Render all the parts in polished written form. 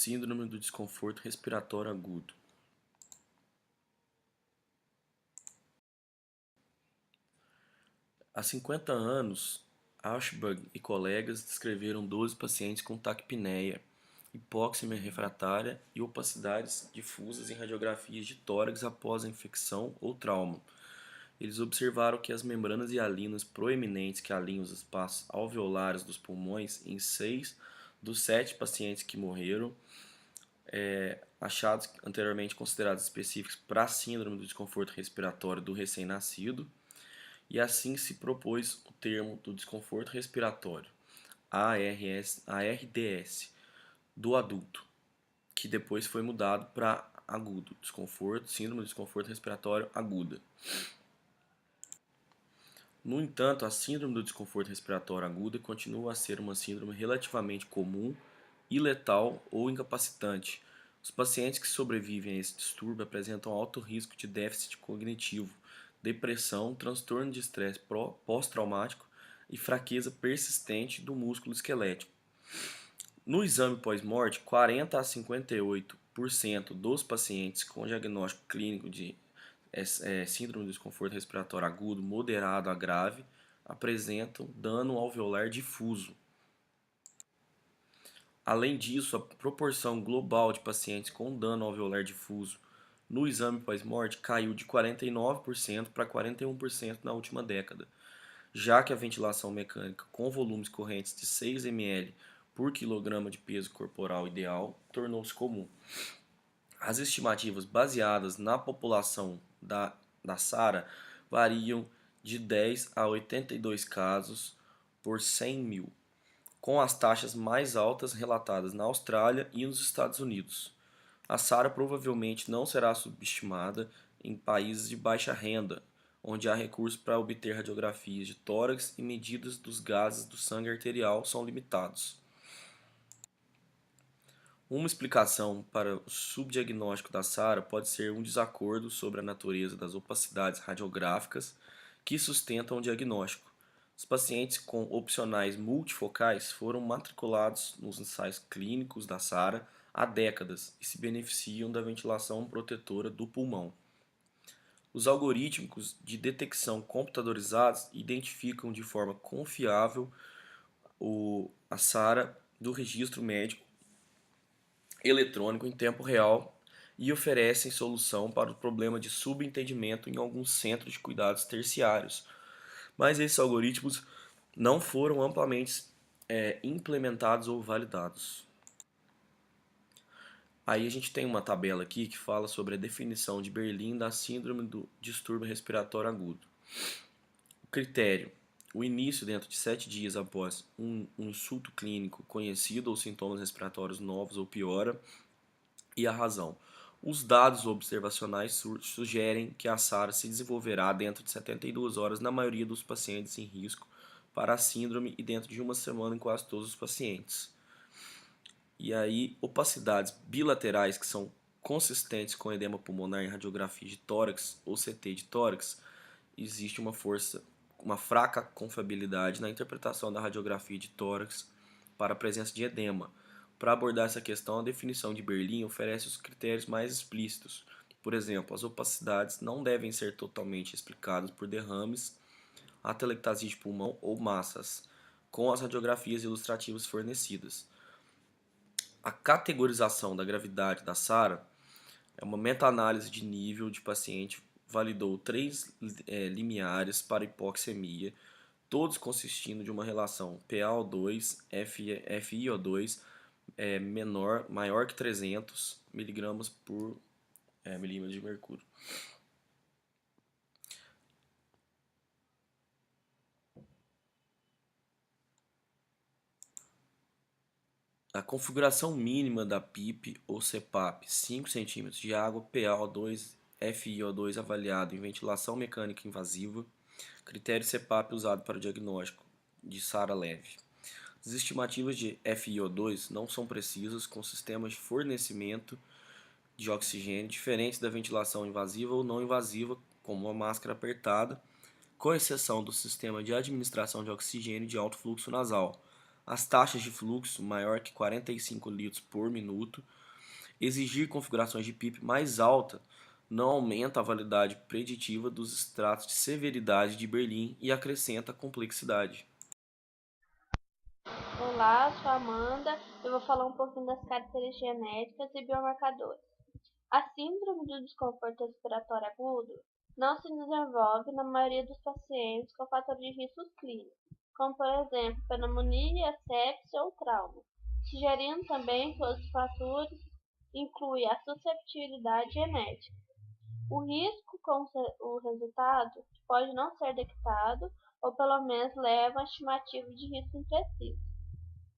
Síndrome do desconforto respiratório agudo. Há 50 anos, Ashbag e colegas descreveram 12 pacientes com taquipneia, hipóxia refratária e opacidades difusas em radiografias de tórax após a infecção ou trauma. Eles observaram que as membranas hialinas proeminentes que alinham os espaços alveolares dos pulmões em 6 dos 7 pacientes que morreram, achados anteriormente considerados específicos para a síndrome do desconforto respiratório do recém-nascido, e assim se propôs o termo do desconforto respiratório, ARDS, do adulto, que depois foi mudado para agudo, síndrome do desconforto respiratório aguda. No entanto, a síndrome do desconforto respiratório aguda continua a ser uma síndrome relativamente comum e letal ou incapacitante. Os pacientes que sobrevivem a esse distúrbio apresentam alto risco de déficit cognitivo, depressão, transtorno de estresse pós-traumático e fraqueza persistente do músculo esquelético. No exame pós-morte, 40 a 58% dos pacientes com diagnóstico clínico de síndrome do desconforto respiratório agudo, moderado a grave, apresentam dano alveolar difuso. Além disso, a proporção global de pacientes com dano alveolar difuso no exame pós-morte caiu de 49% para 41% na última década, já que a ventilação mecânica com volumes correntes de 6 ml por quilograma de peso corporal ideal tornou-se comum. As estimativas baseadas na população da SARA variam de 10 a 82 casos por 100 mil, com as taxas mais altas relatadas na Austrália e nos Estados Unidos. A SARA provavelmente não será subestimada em países de baixa renda, onde há recursos para obter radiografias de tórax e medidas dos gases do sangue arterial são limitados. Uma explicação para o subdiagnóstico da SARA pode ser um desacordo sobre a natureza das opacidades radiográficas que sustentam o diagnóstico. Os pacientes com opcionais multifocais foram matriculados nos ensaios clínicos da SARA há décadas e se beneficiam da ventilação protetora do pulmão. Os algoritmos de detecção computadorizados identificam de forma confiável a SARA do registro médico eletrônico em tempo real e oferecem solução para o problema de subentendimento em alguns centros de cuidados terciários. Mas esses algoritmos não foram amplamente implementados ou validados. Aí a gente tem uma tabela aqui que fala sobre a definição de Berlim da síndrome do distúrbio respiratório agudo. O critério: o início dentro de 7 dias após um insulto clínico conhecido ou sintomas respiratórios novos ou piora. E a razão: os dados observacionais sugerem que a SARA se desenvolverá dentro de 72 horas na maioria dos pacientes em risco para a síndrome e dentro de uma semana em quase todos os pacientes. E aí, opacidades bilaterais que são consistentes com edema pulmonar em radiografia de tórax ou CT de tórax, existe uma fraca confiabilidade na interpretação da radiografia de tórax para a presença de edema. Para abordar essa questão, a definição de Berlim oferece os critérios mais explícitos. Por exemplo, as opacidades não devem ser totalmente explicadas por derrames, atelectasia de pulmão ou massas, com as radiografias ilustrativas fornecidas. A categorização da gravidade da SARA é uma meta-análise de nível de paciente, validou 3 limiares para hipoxemia, todos consistindo de uma relação PaO2, FiO2 maior que 300 mg por milímetro de mercúrio. A configuração mínima da PIP ou CPAP, 5 cm de água, PaO2, FiO2 avaliado em ventilação mecânica invasiva, critério CPAP usado para o diagnóstico de SARA leve. As estimativas de FiO2 não são precisas, com sistemas de fornecimento de oxigênio diferentes da ventilação invasiva ou não invasiva, como a máscara apertada, com exceção do sistema de administração de oxigênio de alto fluxo nasal, as taxas de fluxo maior que 45 litros por minuto. Exigir configurações de PIP mais alta não aumenta a validade preditiva dos estratos de severidade de Berlim e acrescenta complexidade. Olá, sou a Amanda. Eu vou falar um pouquinho das características genéticas e biomarcadores. A síndrome do desconforto respiratório agudo não se desenvolve na maioria dos pacientes com fatores de risco clínicos, como por exemplo pneumonia, sepse ou trauma, sugerindo também que os fatores incluem a susceptibilidade genética. O risco com o resultado pode não ser detectado ou pelo menos leva a uma estimativa de risco impreciso.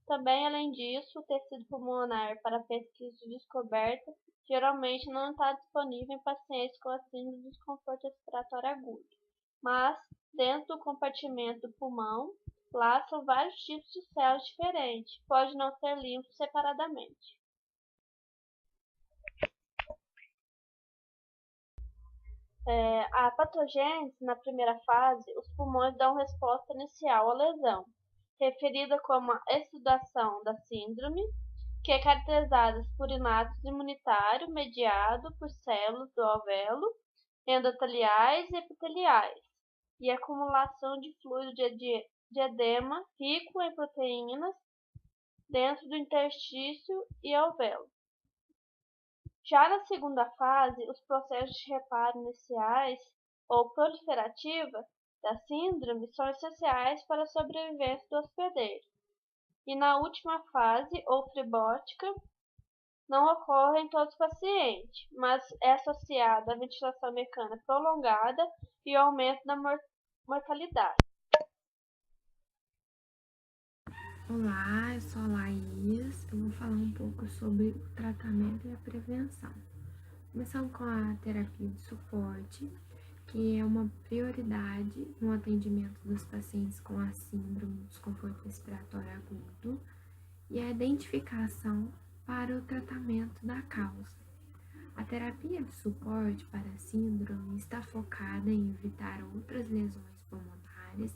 Também, além disso, o tecido pulmonar para pesquisa de descoberta geralmente não está disponível em pacientes com síndrome de desconforto respiratório agudo, mas, dentro do compartimento do pulmão, lá são vários tipos de células diferentes, pode não ser limpo separadamente. A patogênese, na primeira fase, os pulmões dão resposta inicial à lesão, referida como a exudação da síndrome, que é caracterizada por inatos imunitário mediado por células do alvéolo, endoteliais e epiteliais, e acumulação de fluido de edema rico em proteínas dentro do interstício e alvéolo. Já na segunda fase, os processos de reparo iniciais ou proliferativa da síndrome são essenciais para a sobrevivência do hospedeiro. E na última fase, ou flebótica, não ocorre em todos os pacientes, mas é associada à ventilação mecânica prolongada e ao aumento da mortalidade. Olá, eu sou a Laís. Eu vou falar um pouco sobre o tratamento e a prevenção. Começando com a terapia de suporte, que é uma prioridade no atendimento dos pacientes com a síndrome do desconforto respiratório agudo e a identificação para o tratamento da causa. A terapia de suporte para a síndrome está focada em evitar outras lesões pulmonares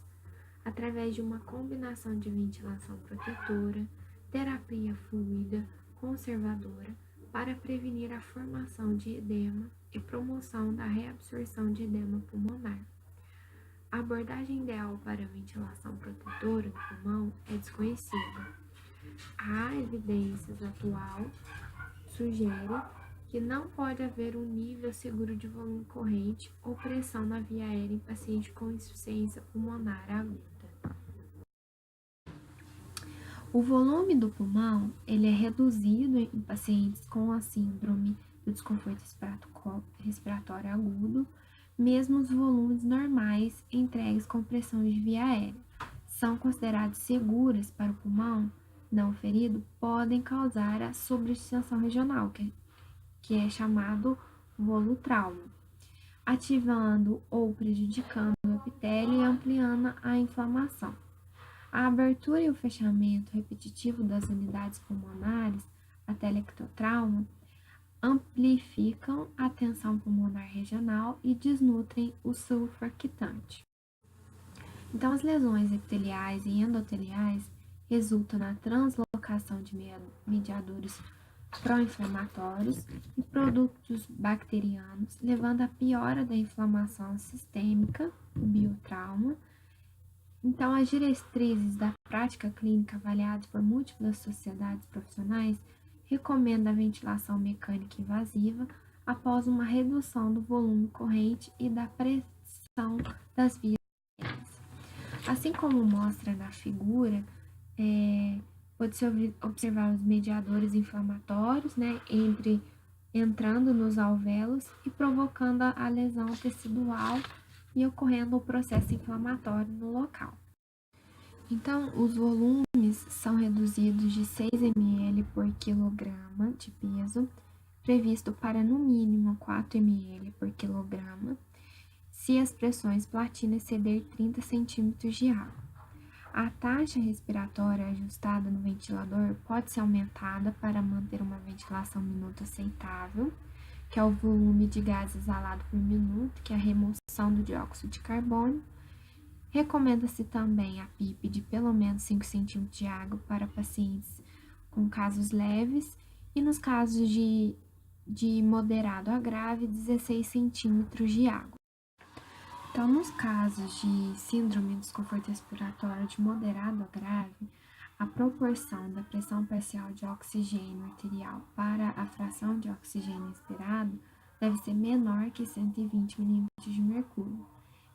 através de uma combinação de ventilação protetora, terapia fluida conservadora para prevenir a formação de edema e promoção da reabsorção de edema pulmonar. A abordagem ideal para a ventilação protetora do pulmão é desconhecida. A evidências atual sugere que não pode haver um nível seguro de volume corrente ou pressão na via aérea em paciente com insuficiência pulmonar aguda. O volume do pulmão ele é reduzido em pacientes com a síndrome do desconforto respiratório agudo, mesmo os volumes normais entregues com pressão de via aérea. São consideradas seguras para o pulmão não ferido, podem causar a sobredistensão regional, que é chamado volutrauma, ativando ou prejudicando o epitélio e ampliando a inflamação. A abertura e o fechamento repetitivo das unidades pulmonares, a telectotrauma, amplificam a tensão pulmonar regional e desnutrem o surfactante. Então, as lesões epiteliais e endoteliais resultam na translocação de mediadores pró-inflamatórios e produtos bacterianos, levando à piora da inflamação sistêmica, o biotrauma. Então, as diretrizes da prática clínica avaliadas por múltiplas sociedades profissionais recomendam a ventilação mecânica invasiva após uma redução do volume corrente e da pressão das vias aéreas. Assim como mostra na figura, pode-se observar os mediadores inflamatórios, entrando nos alvéolos e provocando a lesão tecidual e ocorrendo o processo inflamatório no local. Então, os volumes são reduzidos de 6 ml por quilograma de peso, previsto para no mínimo 4 ml por quilograma, se as pressões platina exceder 30 centímetros de água. A taxa respiratória ajustada no ventilador pode ser aumentada para manter uma ventilação minuto aceitável, que é o volume de gás exalado por minuto, que é a remoção do dióxido de carbono, Recomenda-se também a PIP de pelo menos 5 centímetros de água para pacientes com casos leves e nos casos de moderado a grave, 16 centímetros de água. Então, nos casos de síndrome de desconforto respiratório de moderado a grave, a proporção da pressão parcial de oxigênio arterial para a fração de oxigênio inspirado deve ser menor que 120 milímetros de mercúrio.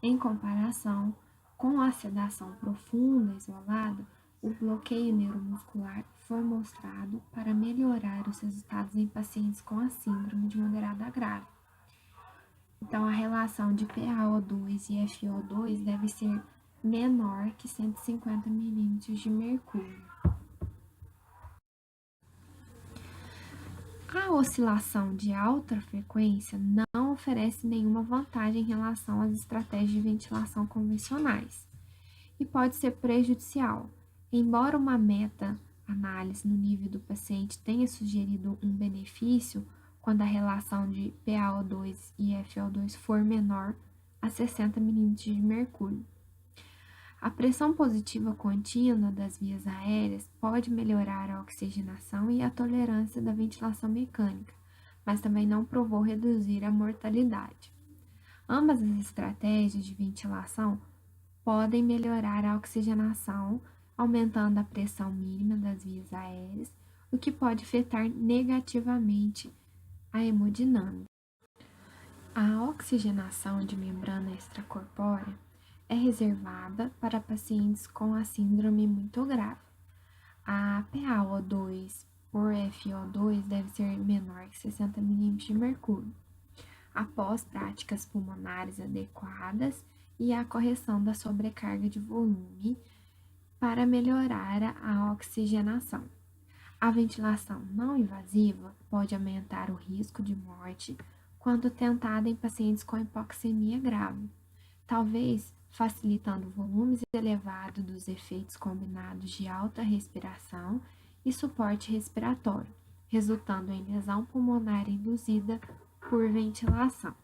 Em comparação com a sedação profunda isolada, o bloqueio neuromuscular foi mostrado para melhorar os resultados em pacientes com a síndrome de moderado a grave. Então, a relação de PaO2 e FO2 deve ser menor que 150 milímetros de mercúrio. A oscilação de alta frequência não oferece nenhuma vantagem em relação às estratégias de ventilação convencionais e pode ser prejudicial. Embora uma meta-análise no nível do paciente tenha sugerido um benefício quando a relação de PaO2 e FO2 for menor a 60 milímetros de mercúrio. A pressão positiva contínua das vias aéreas pode melhorar a oxigenação e a tolerância da ventilação mecânica, mas também não provou reduzir a mortalidade. Ambas as estratégias de ventilação podem melhorar a oxigenação, aumentando a pressão mínima das vias aéreas, o que pode afetar negativamente a hemodinâmica. A oxigenação de membrana extracorpórea é reservada para pacientes com a síndrome muito grave. A PaO2 por FO2 deve ser menor que 60 milímetros de mercúrio, após práticas pulmonares adequadas e a correção da sobrecarga de volume para melhorar a oxigenação. A ventilação não invasiva pode aumentar o risco de morte quando tentada em pacientes com hipoxemia grave, talvez facilitando volumes elevados dos efeitos combinados de alta respiração e suporte respiratório, resultando em lesão pulmonar induzida por ventilação.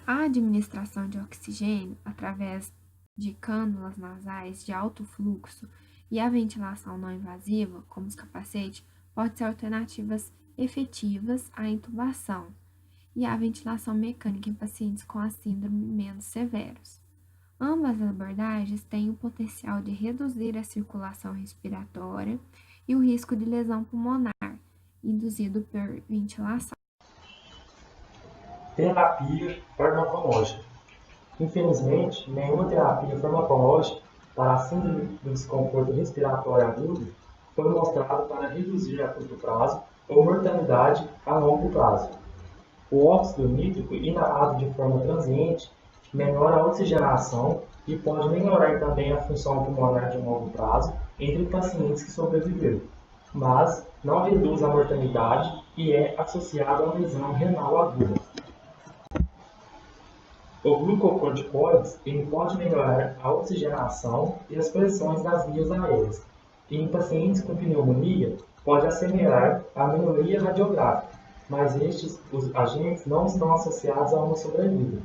A administração de oxigênio através de cânulas nasais de alto fluxo e a ventilação não invasiva, como os capacetes, pode ser alternativas efetivas à intubação e a ventilação mecânica em pacientes com a síndrome menos severos. Ambas as abordagens têm o potencial de reduzir a circulação respiratória e o risco de lesão pulmonar induzido por ventilação. Terapia farmacológica. Infelizmente, nenhuma terapia farmacológica para a síndrome do desconforto respiratório agudo foi mostrada para reduzir a curto prazo ou mortalidade a longo prazo. O óxido nítrico inalado de forma transiente melhora a oxigenação e pode melhorar também a função pulmonar de longo prazo entre pacientes que sobreviveram, mas não reduz a mortalidade e é associado a lesão renal aguda. O glucocorticoides pode melhorar a oxigenação e as pressões das vias aéreas, e em pacientes com pneumonia pode acelerar a melhoria radiográfica, mas os agentes não estão associados a uma sobrevida.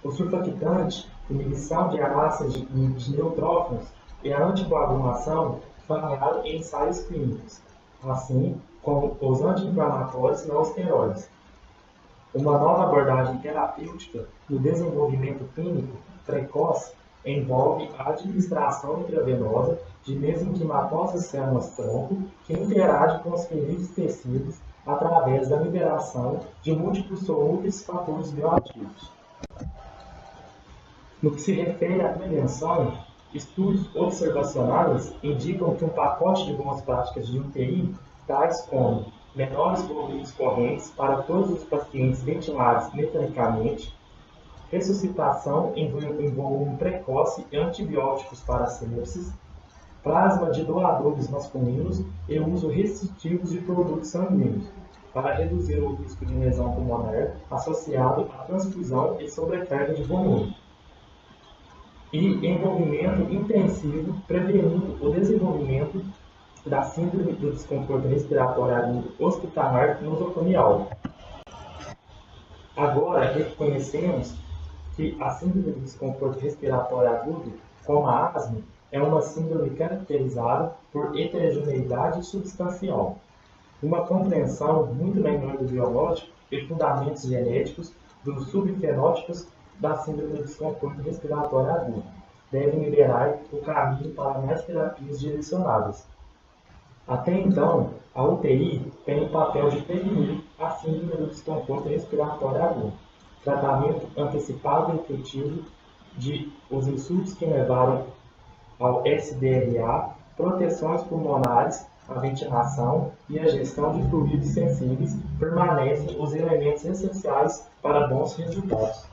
O surfactante, inibição de ameaças de neutrófilos e a anticoagulação falharam em ensaios clínicos, assim como os anti-inflamatórios não esteroides. Uma nova abordagem terapêutica no desenvolvimento clínico precoce envolve a administração intravenosa de mesenquimatosas células-tronco que interage com os feridos tecidos através da liberação de múltiplos solúveis fatores bioativos. No que se refere à prevenção, estudos observacionais indicam que um pacote de boas práticas de UTI, tais como menores volumes correntes para todos os pacientes ventilados mecanicamente, ressuscitação em volume precoce e antibióticos para sepsis, plasma de doadores masculinos e uso restritivo de produtos sanguíneos, para reduzir o risco de lesão pulmonar associado à transfusão e sobrecarga de volume. E envolvimento intensivo prevenindo o desenvolvimento da síndrome do desconforto respiratório agudo hospitalar nosocomial. Agora, reconhecemos que a síndrome do desconforto respiratório agudo, como a asma, é uma síndrome caracterizada por heterogeneidade substancial, uma compreensão muito menor do biológico e fundamentos genéticos dos subfenótipos da síndrome do desconforto respiratório agudo devem liberar o caminho para mais terapias direcionadas. Até então, a UTI tem o papel de prevenir a síndrome do desconforto respiratório agudo, tratamento antecipado e efetivo de os insultos que levaram ao SDRA, proteções pulmonares, a ventilação e a gestão de fluidos sensíveis permanecem os elementos essenciais para bons resultados.